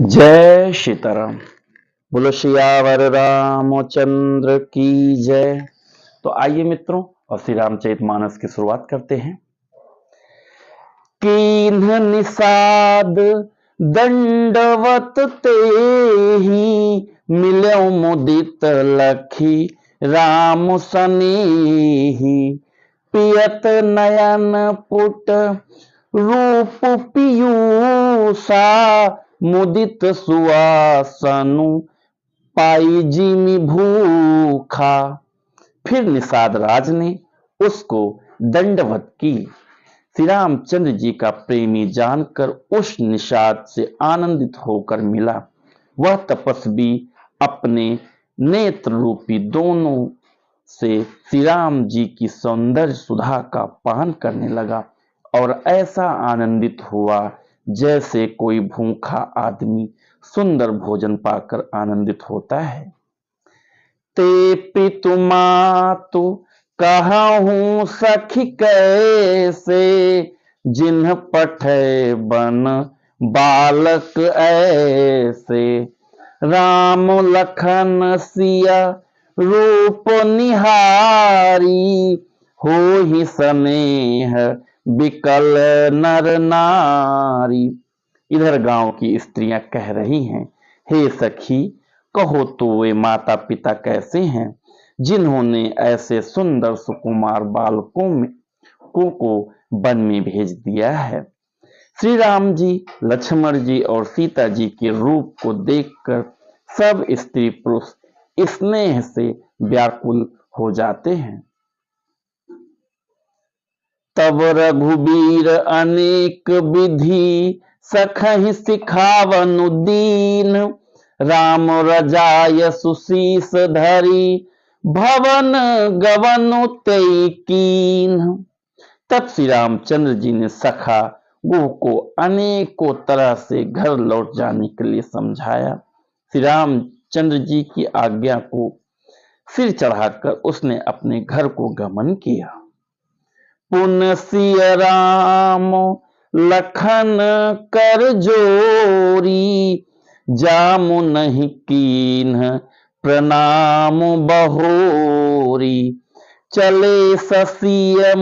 जय सीताराम। बोलो सियावर रामचंद्र की जय। तो आइए मित्रों, और श्री रामचरितमानस की शुरुआत करते हैं। कीन्ह निषाद दंडवत तेहि, मिल्यो मुदित लखी राम सनेहि। पियत नयन पुट रूप पीयूषा, मुदित सुवासनु पाई जिमि भूखा। फिर निषाद राज ने उसको दंडवत की। श्री रामचंद्र जी का प्रेमी जानकर उस निषाद से आनंदित होकर मिला। वह तपस्वी अपने नेत्र रूपी दोनों से श्री राम जी की सौंदर्य सुधा का पान करने लगा और ऐसा आनंदित हुआ जैसे कोई भूखा आदमी सुंदर भोजन पाकर आनंदित होता है। ते पितु मातु कहूँ सखी कैसे, जिन्ह पठे बन बालक ऐसे। राम लखन सिया रूप निहारी, होहि स्नेह बिकल नर नारी। इधर गांव की स्त्रियां कह रही हैं, हे सखी, कहो तो वे माता पिता कैसे हैं जिन्होंने ऐसे सुंदर सुकुमार बालकों को वन में भेज दिया है। श्री राम जी, लक्ष्मण जी और सीता जी के रूप को देखकर सब स्त्री पुरुष स्नेह से व्याकुल हो जाते हैं। तब रघुबीर अनेक विधि सखहि सिखावनु दीन, राम रजाय सुशीस धरी भवन गवनु तै कीन्ह। तब श्री रामचंद्र जी ने सखा गुह को अनेकों तरह से घर लौट जाने के लिए समझाया। श्री रामचंद्र जी की आज्ञा को सिर चढ़ाकर उसने अपने घर को गमन किया। पुन सिय राम लखन कर जोरी, जामु नहीं कीन्ह प्रणाम बहोरी। चले ससिय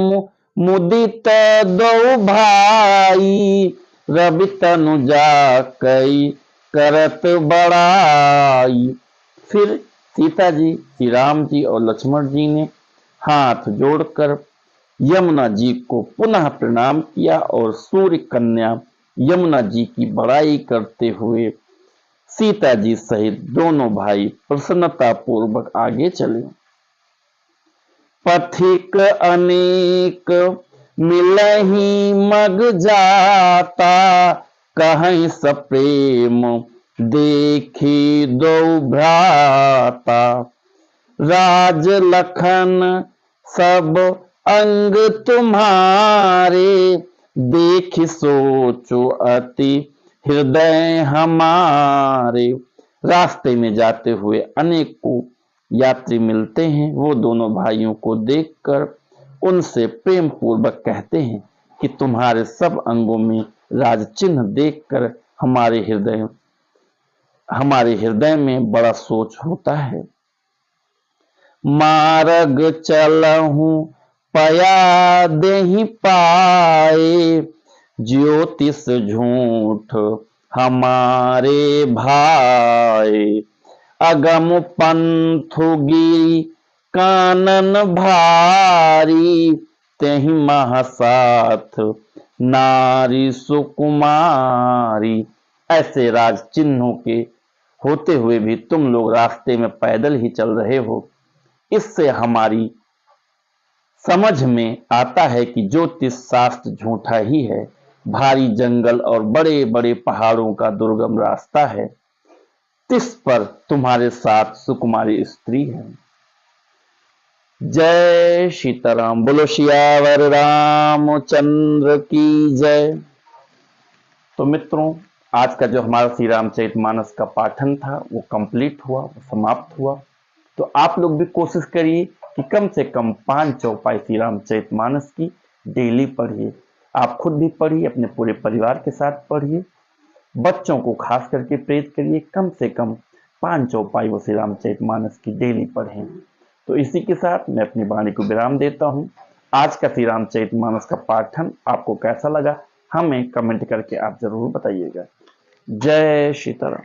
मुदित दो भाई, रवि तनु जाकई करत बड़ाई। फिर सीता जी, श्री राम जी और लक्ष्मण जी ने हाथ जोड़कर यमुना जी को पुनः प्रणाम किया और सूर्य कन्या यमुना जी की बड़ाई करते हुए सीता जी सहित दोनों भाई प्रसन्नता पूर्वक आगे चले। पथिक अनेक मिलहि मग जाता, कहीं सप्रेम देखी दो भ्राता। राज लखन सब अंग तुम्हारे, देख सोचो अति हृदय हमारे। रास्ते में जाते हुए अनेकों यात्री मिलते हैं। वो दोनों भाइयों को देखकर उनसे प्रेम पूर्वक कहते हैं कि तुम्हारे सब अंगों में राज चिन्ह देखकर हमारे हृदय में बड़ा सोच होता है। मार्ग चलहूं पया देहि पाए, ज्योतिष झूठ हमारे भाई। अगम पंथु गिरी कानन भारी, तेहि महासाथ नारी सुकुमारी। ऐसे राज चिन्हों के होते हुए भी तुम लोग रास्ते में पैदल ही चल रहे हो। इससे हमारी समझ में आता है कि ज्योतिष शास्त्र झूठा ही है। भारी जंगल और बड़े बड़े पहाड़ों का दुर्गम रास्ता है, तिस पर तुम्हारे साथ सुकुमारी स्त्री है। जय सीताराम। बोलो सियावर रामचंद्र की जय। तो मित्रों, आज का जो हमारा श्री रामचरितमानस का पाठन था वो कंप्लीट हुआ, समाप्त हुआ। तो आप लोग भी कोशिश करिए कि कम से कम 5 चौपाई श्री रामचरितमानस की डेली पढ़िए। आप खुद भी पढ़िए, अपने पूरे परिवार के साथ पढ़िए। बच्चों को खास करके प्रेरित करिए, कम से कम 5 चौपाई वो श्री रामचरितमानस की डेली पढ़ें। तो इसी के साथ मैं अपनी वाणी को विराम देता हूँ। आज का श्री रामचरितमानस का पाठन आपको कैसा लगा, हमें कमेंट करके आप जरूर बताइएगा। जय सीताराम।